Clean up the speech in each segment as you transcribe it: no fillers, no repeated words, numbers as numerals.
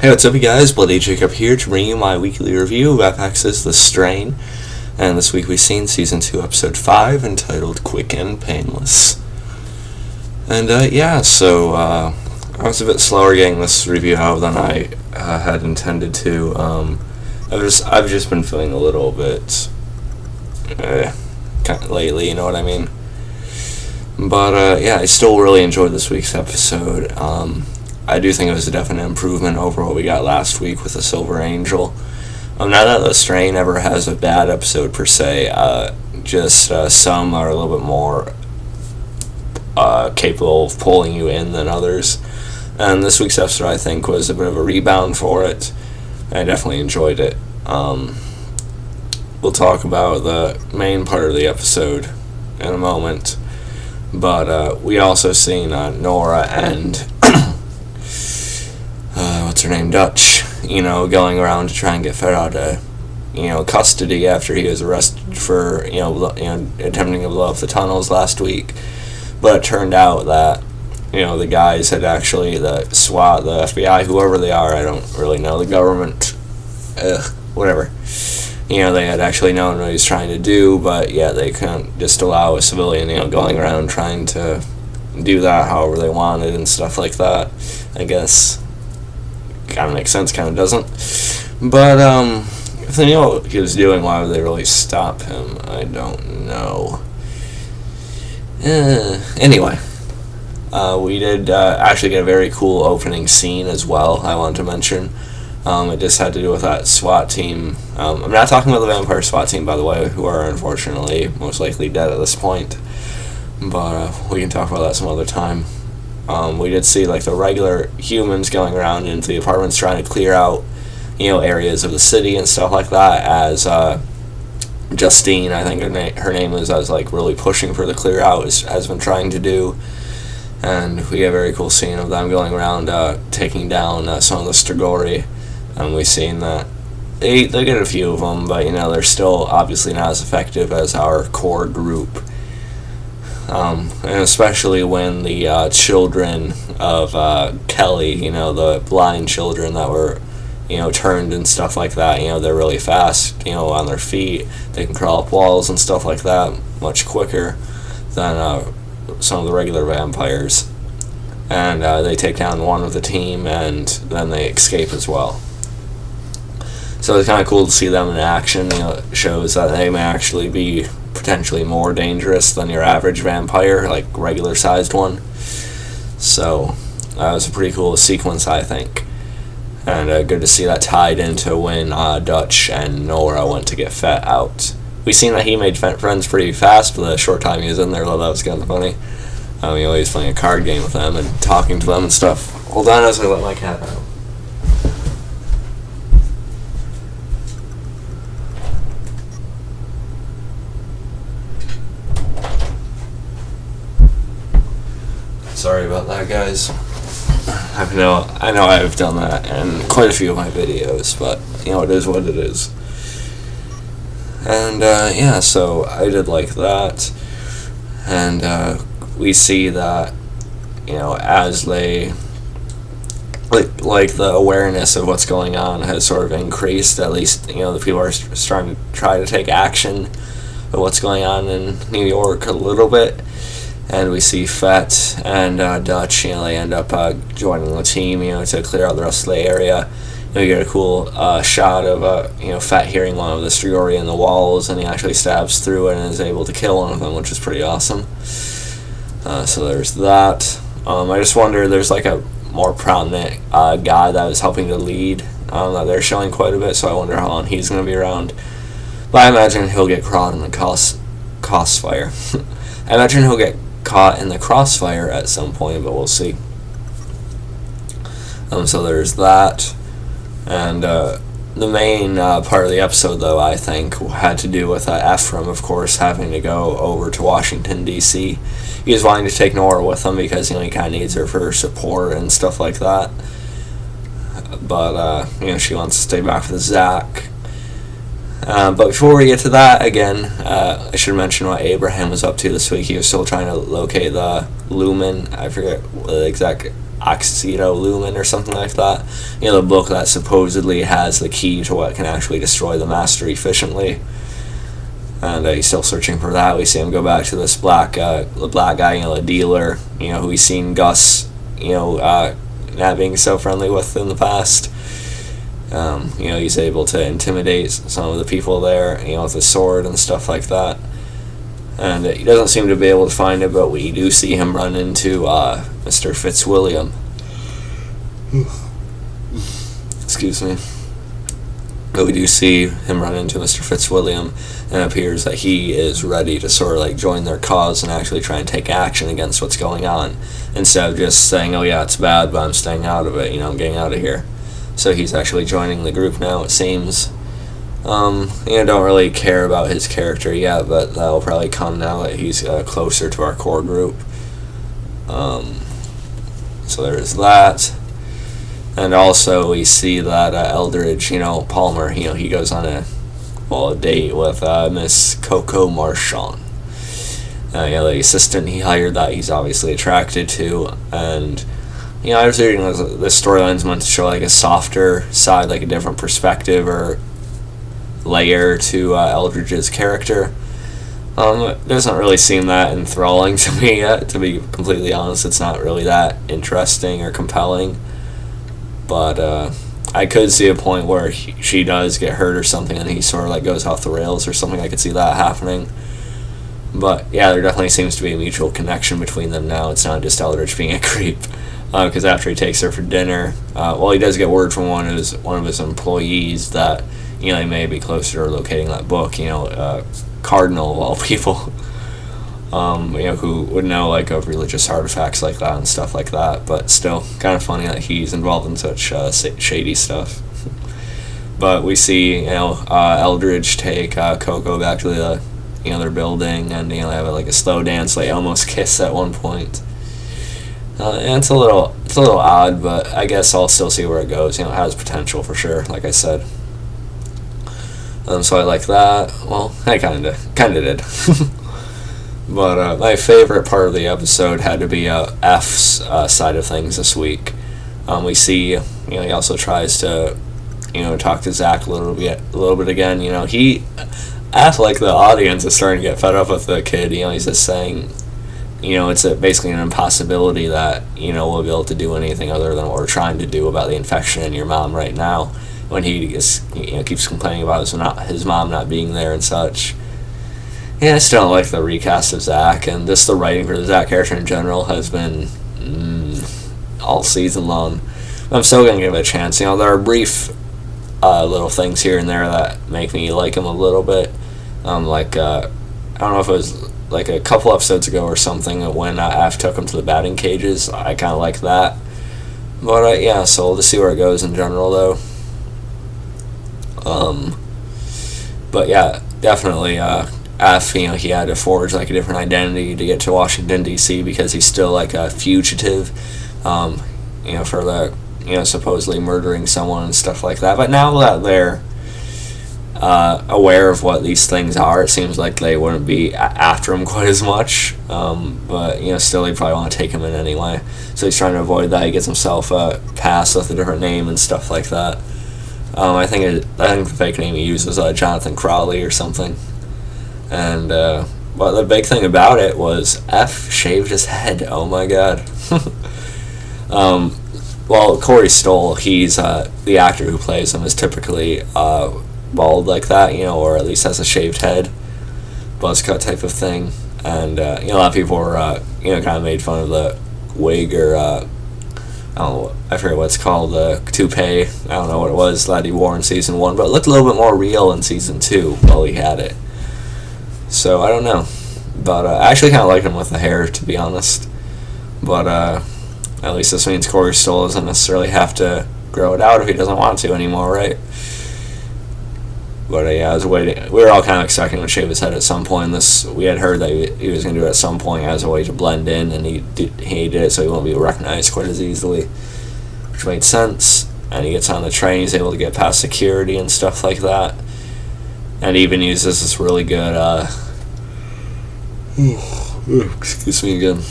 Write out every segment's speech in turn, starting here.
Hey, what's up, you guys? Bloody Jacob here to bring you my weekly review of FX's The Strain. And this week we've seen Season 2, Episode 5, entitled Quick and Painless. And, so I was a bit slower getting this review out than I had intended to. I've just been feeling a little bit kind of lately, you know what I mean? But, I still really enjoyed this week's episode. I do think it was a definite improvement over what we got last week with the Silver Angel. Not that The Strain ever has a bad episode per se, some are a little bit more capable of pulling you in than others. And this week's episode, I think, was a bit of a rebound for it. I definitely enjoyed it. We'll talk about the main part of the episode in a moment. But we also seen Nora and what's her name, Dutch, going around to try and get Fet out of, custody after he was arrested for, attempting to blow up the tunnels last week. But it turned out that, the guys had actually, the SWAT, the FBI, whoever they are, I don't really know, the government, whatever. They had actually known what he was trying to do, but yet they couldn't just allow a civilian, going around trying to do that however they wanted and stuff like that. I guess kind of makes sense, kind of doesn't. But if they knew what he was doing, why would they really stop him? I don't know. Anyway, we did actually get a very cool opening scene as well, I want to mention. It just had to do with that SWAT team. I'm not talking about the vampire SWAT team, by the way, who are unfortunately most likely dead at this point. But we can talk about that some other time. We did see the regular humans going around into the apartments trying to clear out, areas of the city and stuff like that, as Justine, I think her name is, as really pushing for the clear out, has been trying to do. And we get a very cool scene of them going around taking down some of the Strigoi. And we've seen that they get a few of them, but they're still obviously not as effective as our core group. And especially when the children of Kelly, the blind children that were, turned and stuff like that, they're really fast, on their feet. They can crawl up walls and stuff like that much quicker than some of the regular vampires. And they take down one of the team, and then they escape as well. So it's kind of cool to see them in action. It shows that they may actually be potentially more dangerous than your average vampire, regular sized one. So that was a pretty cool sequence, I think. And good to see that tied into when Dutch and Nora went to get Fet out. We seen that he made friends pretty fast for the short time he was in there, though that was kind of funny. He always playing a card game with them and talking to them and stuff. Hold on as I let my cat out. Sorry about that, guys. I know I've done that in quite a few of my videos, but it is what it is. And so I did like that. And we see that as they the awareness of what's going on has sort of increased. At least the people are starting to try to take action of what's going on in New York a little bit. And we see Fet and Dutch, they end up joining the team, to clear out the rest of the area. You get a cool shot of, Fet hearing one of the Strigoi in the walls, and he actually stabs through it and is able to kill one of them, which is pretty awesome. So there's that. I just wonder, there's a more prominent guy that was helping to lead that they're showing quite a bit, so I wonder how long he's going to be around. But I imagine he'll get caught in the crossfire. I imagine he'll get caught in the crossfire at some point, but we'll see. So there's that. And the main part of the episode, though, I think, had to do with Ephraim, of course, having to go over to Washington, D.C. He was wanting to take Nora with him because, he kind of needs her for support and stuff like that. But, she wants to stay back with Zach. But before we get to that, again, I should mention what Abraham was up to this week. He was still trying to locate the lumen. I forget what the exact Lumen or something like that. The book that supposedly has the key to what can actually destroy the Master efficiently. And he's still searching for that. We see him go back to this black guy, the dealer, who he's seen Gus, not being so friendly with in the past. He's able to intimidate some of the people there, with his sword and stuff like that. And he doesn't seem to be able to find it, but we do see him run into Mr. Fitzwilliam. Excuse me. But we do see him run into Mr. Fitzwilliam, and it appears that he is ready to sort of join their cause and actually try and take action against what's going on, instead of just saying, oh yeah, it's bad, but I'm staying out of it, I'm getting out of here. So he's actually joining the group now, it seems. Don't really care about his character yet, but that'll probably come now that he's closer to our core group. So there's that. And also we see that Eldridge, Palmer, he goes on a date with Miss Coco Marchand. The assistant he hired that he's obviously attracted to. And, I was reading this storyline's meant to show a softer side, a different perspective or layer to Eldridge's character. It doesn't really seem that enthralling to me yet, to be completely honest. It's not really that interesting or compelling. But I could see a point where she does get hurt or something and he sort of goes off the rails or something. I could see that happening. But yeah, there definitely seems to be a mutual connection between them now. It's not just Eldridge being a creep. Because after he takes her for dinner, he does get word from one of his employees that they may be closer to locating that book. Cardinal of all people. Who would know of religious artifacts like that and stuff like that, but still kind of funny that he's involved in such shady stuff. But we see Eldridge take Coco back to the their building, and they have a slow dance, almost kiss at one point. And it's a little odd, but I guess I'll still see where it goes. It has potential for sure, like I said. So I like that. Well, I kind of did. But my favorite part of the episode had to be F's side of things this week. We see, he also tries to, talk to Zach a little bit again. F, the audience is starting to get fed up with the kid. He's just saying, it's basically an impossibility that, we'll be able to do anything other than what we're trying to do about the infection in your mom right now. When he is, keeps complaining about his mom not being there and such. Yeah, I still don't like the recast of Zach, and just the writing for the Zach character in general has been all season long. I'm still going to give it a chance. There are brief little things here and there that make me like him a little bit. I don't know if it was a couple episodes ago or something when F took him to the batting cages. I kind of like that. But yeah, so we'll just see where it goes in general though. But yeah, definitely F, he had to forge a different identity to get to Washington D.C. because he's still a fugitive, for the supposedly murdering someone and stuff like that. But now that they're aware of what these things are, it seems like they wouldn't be after him quite as much. But still they probably want to take him in anyway. So he's trying to avoid that. He gets himself a pass with a different name and stuff like that. I think the fake name he used was Jonathan Crowley or something. And but the big thing about it was F shaved his head. Oh my god. Well, Corey Stoll, he's the actor who plays him, is typically bald like that, or at least has a shaved head, buzz cut type of thing. And a lot of people were kind of made fun of the wig or I forget what it's called, the toupee. I don't know what it was that he wore in season 1, but it looked a little bit more real in season 2 while he had it. So I don't know, but I actually kind of liked him with the hair, to be honest. But at least this means Corey Stoll doesn't necessarily have to grow it out if he doesn't want to anymore, right? But yeah, I was waiting. We were all kind of expecting him to shave his head at some point. We had heard that he was going to do it at some point as a way to blend in, and he did it so he won't be recognized quite as easily, which made sense. And he gets on the train, he's able to get past security and stuff like that, and even uses this really good excuse me again,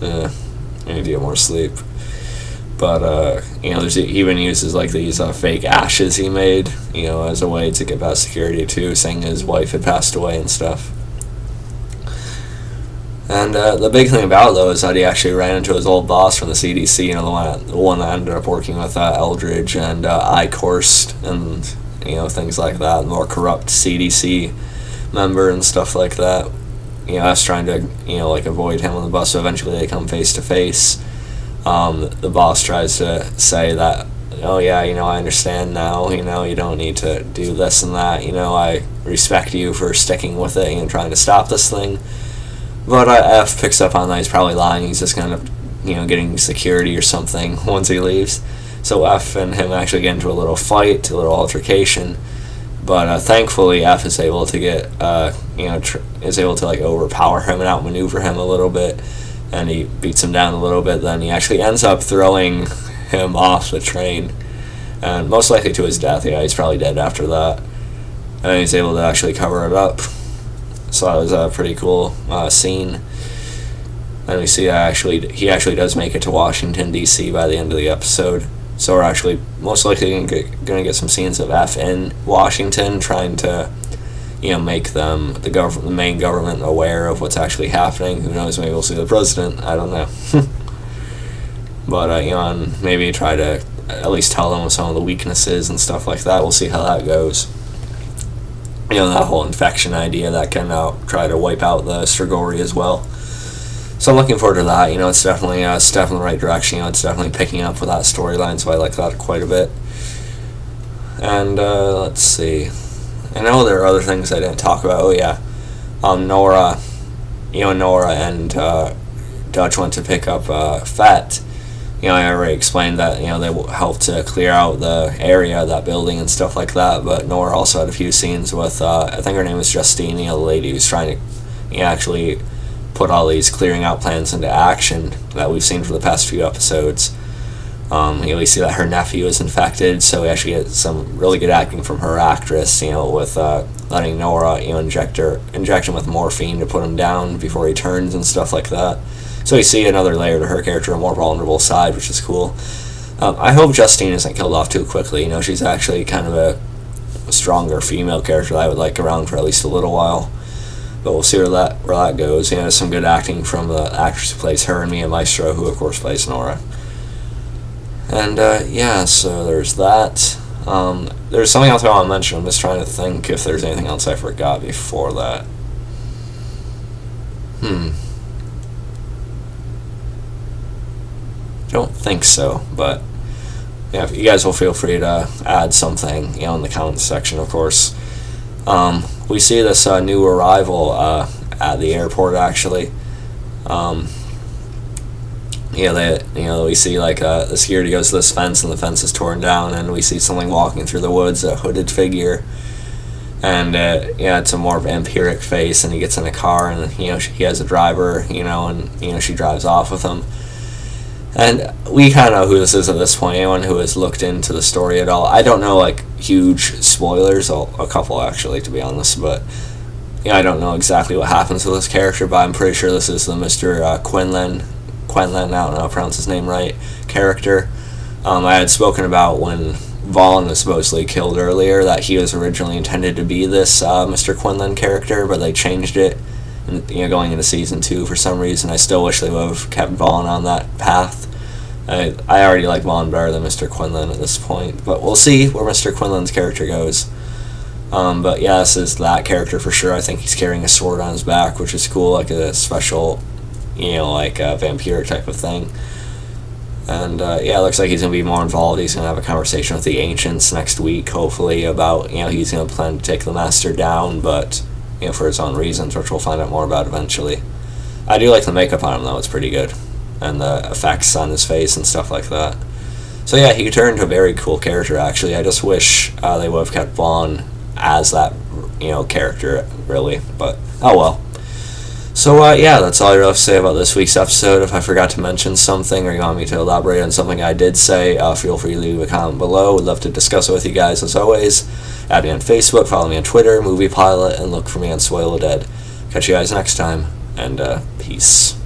I need to get more sleep. But he even uses like these fake ashes he made, as a way to get past security too, saying his wife had passed away and stuff. And the big thing about it, though, is that he actually ran into his old boss from the CDC, the one that ended up working with Eldridge and Eichhorst and, things like that, the more corrupt CDC member and stuff like that. Us trying to, avoid him on the bus, so eventually they come face to face. The boss tries to say that, oh yeah, I understand now, you don't need to do this and that, I respect you for sticking with it and trying to stop this thing. But F picks up on that he's probably lying. He's just kind of, getting security or something once he leaves. So F and him actually get into a little fight, a little altercation. But thankfully, F is able to get, is able to overpower him and outmaneuver him a little bit, and he beats him down a little bit. Then he actually ends up throwing him off the train, and most likely to his death. Yeah, he's probably dead after that, and he's able to actually cover it up. So that was a pretty cool scene. And we see he actually does make it to Washington D.C. by the end of the episode. So we're actually most likely going to get some scenes of F in Washington, trying to, make them the main government aware of what's actually happening. Who knows? Maybe we'll see the president. I don't know. But and maybe try to at least tell them some of the weaknesses and stuff like that. We'll see how that goes. That whole infection idea that can try to wipe out the Strigoi as well. So I'm looking forward to that. It's definitely a step in the right direction. It's definitely picking up with that storyline, so I like that quite a bit. And let's see. I know there are other things I didn't talk about. Oh yeah, Nora, Nora and Dutch went to pick up Fet. I already explained that, they helped to clear out the area, that building and stuff like that, but Nora also had a few scenes with, I think her name was Justine, the lady who's trying to actually put all these clearing out plans into action that we've seen for the past few episodes. We see that her nephew is infected, so we actually get some really good acting from her actress, with letting Nora, inject him with morphine to put him down before he turns and stuff like that. So we see another layer to her character, a more vulnerable side, which is cool. I hope Justine isn't killed off too quickly. She's actually kind of a stronger female character that I would like around for at least a little while. But we'll see where that goes. There's some good acting from the actress who plays her and Mia Maestro, who of course plays Nora. And so there's that. There's something else I want to mention. I'm just trying to think if there's anything else I forgot before that. Don't think so, but yeah, you guys will feel free to add something, in the comments section, of course. We see this new arrival at the airport, actually. We see the security goes to this fence, and the fence is torn down, and we see something walking through the woods, a hooded figure. And it's a more vampiric face, and he gets in a car, and he has a driver, and she drives off with him. And we kind of know who this is at this point. Anyone who has looked into the story at all, I don't know huge spoilers, a couple actually, to be honest, but I don't know exactly what happens to this character, but I'm pretty sure this is the Mr. Quinlan, I don't know how to pronounce his name right, character. I had spoken about when Vaughn was supposedly killed earlier, that he was originally intended to be this Mr. Quinlan character, but they changed it, and, going into season 2 for some reason. I still wish they would have kept Vaughn on that path. I already like Vaughn better than Mr. Quinlan at this point, but we'll see where Mr. Quinlan's character goes. But yeah, this is that character for sure. I think he's carrying a sword on his back, which is cool, like a special, a vampire type of thing. And it looks like he's going to be more involved. He's going to have a conversation with the Ancients next week, hopefully, about, he's going to plan to take the Master down, but, for his own reasons, which we'll find out more about eventually. I do like the makeup on him, though. It's pretty good. And the effects on his face and stuff like that. So yeah, he turned into a very cool character, actually. I just wish they would have kept Vaughn as that, character, really. But, oh well. So, that's all I really have to say about this week's episode. If I forgot to mention something, or you want me to elaborate on something I did say, feel free to leave a comment below. Would love to discuss it with you guys, as always. Add me on Facebook, follow me on Twitter, Movie Pilot, and look for me on Spoil the Dead. Catch you guys next time, and peace.